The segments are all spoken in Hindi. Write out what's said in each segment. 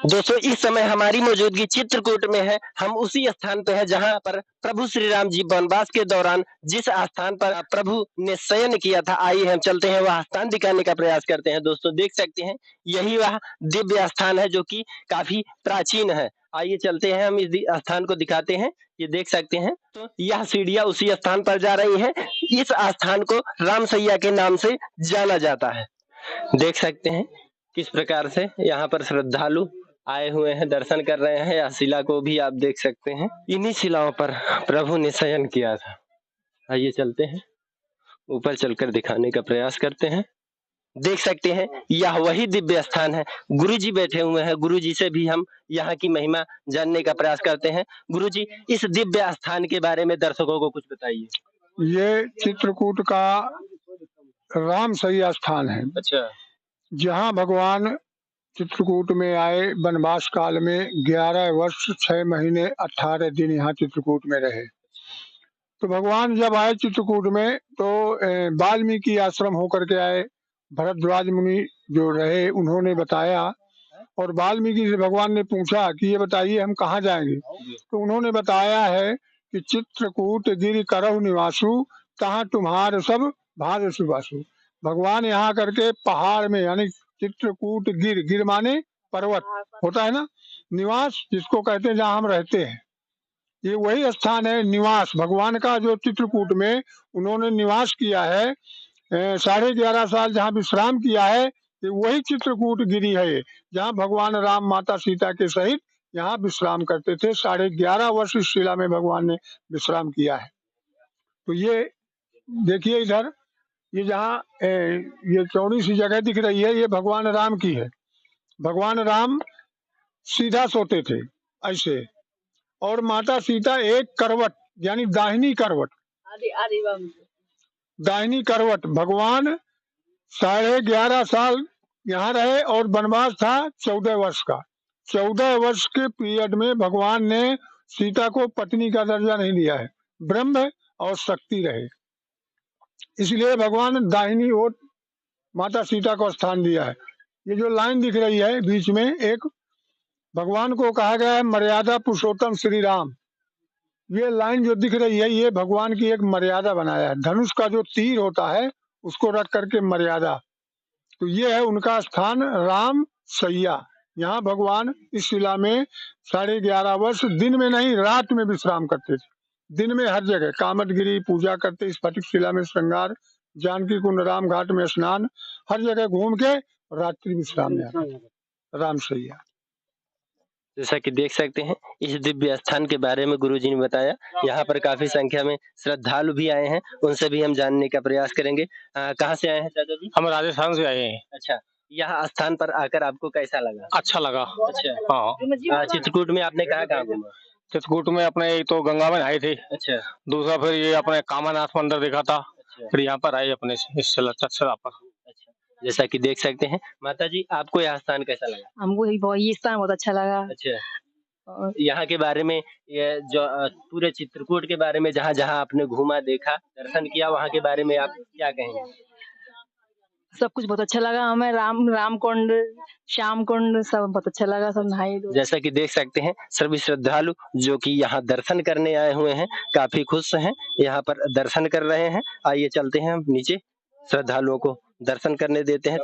दोस्तों इस समय हमारी मौजूदगी चित्रकूट में है। हम उसी स्थान पे हैं जहां पर प्रभु श्री राम जी वनवास के दौरान जिस स्थान पर प्रभु ने शयन किया था, आइए हम चलते हैं वह स्थान दिखाने का प्रयास करते हैं। दोस्तों देख सकते हैं यही वह दिव्य स्थान है जो कि काफी प्राचीन है। आइए चलते हैं, हम इस स्थान को दिखाते हैं। ये देख सकते हैं तो यह सीढ़ियां उसी स्थान पर जा रही है। इस स्थान को रामसैया के नाम से जाना जाता है। देख सकते हैं किस प्रकार से यहाँ पर श्रद्धालु आए हुए हैं, दर्शन कर रहे हैं। या शिला को भी आप देख सकते हैं, इन्हीं शिलाओं पर प्रभु ने शयन किया था। आइए चलते हैं, ऊपर चलकर दिखाने का प्रयास करते हैं। देख सकते हैं यह वही दिव्य स्थान है। गुरुजी बैठे हुए हैं, गुरुजी से भी हम यहाँ की महिमा जानने का प्रयास करते हैं। गुरुजी, इस दिव्य स्थान के बारे में दर्शकों को कुछ बताइए। ये चित्रकूट का रामसैया स्थान है। अच्छा। जहाँ भगवान चित्रकूट में आए वनवास काल में 11 वर्ष 6 महीने 18 दिन यहाँ चित्रकूट में रहे। तो भगवान जब आए चित्रकूट में तो वाल्मीकि आश्रम होकर के आए। भरद्वाज मुनि जो रहे उन्होंने बताया, और वाल्मीकि से भगवान ने पूछा कि ये बताइए हम कहाँ जाएंगे। तो उन्होंने बताया है कि चित्रकूट गिर करहु निवासु, तहाँ तुम्हार सब भाग सुबासु। भगवान यहाँ करके पहाड़ में, यानी चित्रकूट गिर, गिर माने पर्वत होता है ना, निवास जिसको कहते हैं जहाँ हम रहते हैं, ये वही स्थान है निवास भगवान का। जो चित्रकूट में उन्होंने निवास किया है, 11.5 साल जहाँ विश्राम किया है, ये वही चित्रकूट गिरी है जहाँ भगवान राम माता सीता के सहित यहाँ विश्राम करते थे। 11.5 वर्ष इस शिला में भगवान ने विश्राम किया है। तो ये देखिए इधर, ये जहाँ ये चौड़ी सी जगह दिख रही है, ये भगवान राम की है। भगवान राम सीधा सोते थे ऐसे, और माता सीता एक करवट, यानी दाहिनी करवट, दाहिनी करवट। भगवान 11.5 साल यहाँ रहे और वनवास था 14 वर्ष का। 14 वर्ष के पीरियड में भगवान ने सीता को पत्नी का दर्जा नहीं दिया है, ब्रह्म और शक्ति रहे, इसलिए भगवान दाहिनी ओर माता सीता को स्थान दिया है। ये जो लाइन दिख रही है बीच में, एक भगवान को कहा गया है मर्यादा पुरुषोत्तम श्री राम। ये लाइन जो दिख रही है, ये भगवान की एक मर्यादा बनाया है। धनुष का जो तीर होता है उसको रख करके मर्यादा, तो ये है उनका स्थान राम सैया। यहाँ भगवान इस शिला में 11.5 वर्ष दिन में नहीं, रात में विश्राम करते थे। दिन में हर जगह कामदगिरी पूजा करते, स्फटिक शिला में श्रृंगार, जानकी कुंड राम घाट में स्नान, हर जगह घूम के रात्रि विश्राम में राम सैया। जैसा कि देख सकते हैं इस दिव्य स्थान के बारे में गुरुजी ने बताया। यहाँ पर काफी संख्या में श्रद्धालु भी आए हैं, उनसे भी हम जानने का प्रयास करेंगे। कहाँ से आए हैं चाचा जी? हम राजस्थान से आए हैं। अच्छा, यह स्थान पर आकर आपको कैसा लगा? अच्छा लगा। अच्छा। हाँ। चित्रकूट में आपने कहाँ घूमा? चित्रकूट में अपने एक तो गंगा में आए थे। अच्छा। दूसरा फिर ये अपने कामानाथ मंदिर देखा था। अच्छा। फिर यहाँ पर आए अपने इस शिला पर। अच्छा, जैसा कि देख सकते हैं। माता जी, आपको यह स्थान कैसा लगा? हमको ये स्थान बहुत अच्छा लगा। अच्छा, यहाँ के बारे में, ये जो पूरे चित्रकूट के बारे में जहाँ जहाँ आपने घूमा, देखा, दर्शन किया, वहाँ के बारे में आप क्या कहेंगे? सब कुछ बहुत अच्छा लगा हमें। राम कुंड, श्याम कुंड सब बहुत अच्छा लगा, सब नहाए। जैसा कि देख सकते हैं सभी श्रद्धालु जो कि यहाँ दर्शन करने आए हुए हैं काफी खुश हैं, यहाँ पर दर्शन कर रहे हैं। आइए चलते हैं हम नीचे, श्रद्धालुओं को दर्शन करने देते हैं।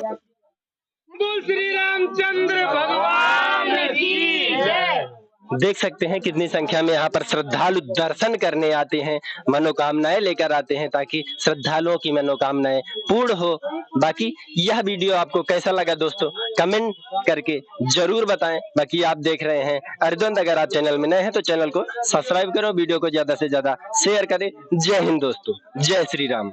श्री रामचंद्र भगवान की जय। देख सकते हैं कितनी संख्या में यहाँ पर श्रद्धालु दर्शन करने आते हैं, मनोकामनाएं लेकर आते हैं ताकि श्रद्धालुओं की मनोकामनाएं पूर्ण हो। बाकी यह वीडियो आपको कैसा लगा दोस्तों, कमेंट करके जरूर बताएं। बाकी आप देख रहे हैं अर्धद्वंद, अगर आप चैनल में नए हैं तो चैनल को सब्सक्राइब करो, वीडियो को ज्यादा से ज्यादा शेयर करें। जय हिंद दोस्तों, जय श्री राम।